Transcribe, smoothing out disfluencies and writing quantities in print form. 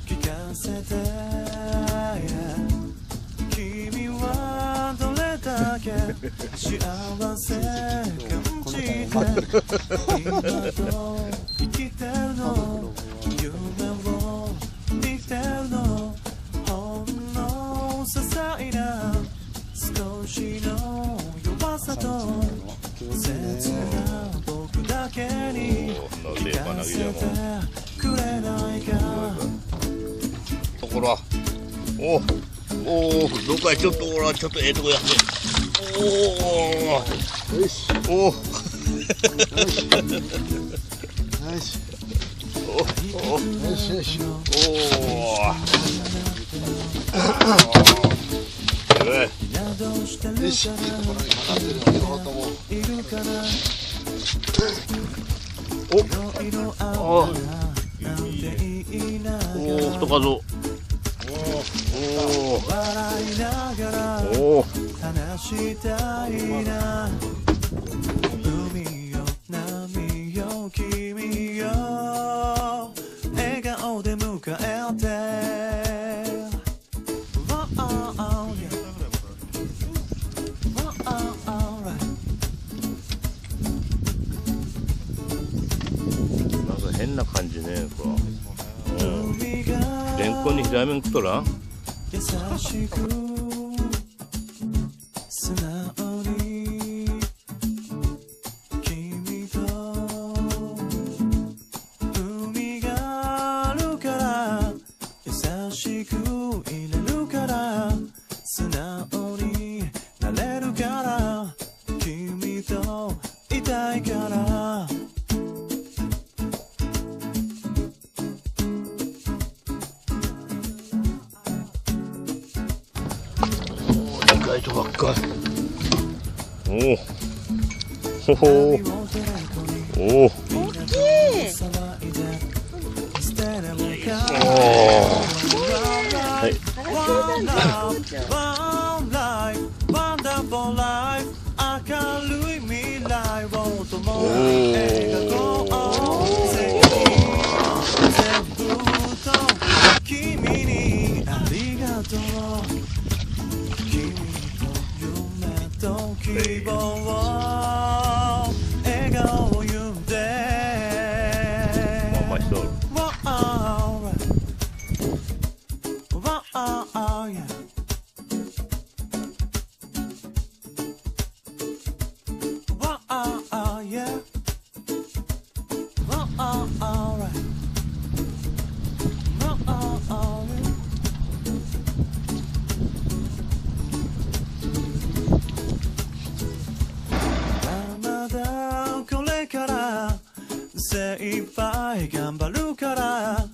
聞かせて君はどれだけ幸せ感じて今と生きてるの夢を見てるのほんの些細な少しの弱さと切な僕だけに聞かせてくれないかところはおどっかへちょっとほらちょっとええとこやってよしおよしよしよしいいところに学んでるの両方とも太かぞ話したいな海よ波よ君よ笑顔で迎えてなんか変な感じねこれレンコンに平麺食っとらん優しく素直に君と海があるから優しくいれるから素直になれるから君といたいから意外とばっかりほほ大きい。はい君にありがとう君と夢と希望を笑顔を言うんでまあしとるまだこれから精一杯頑張るから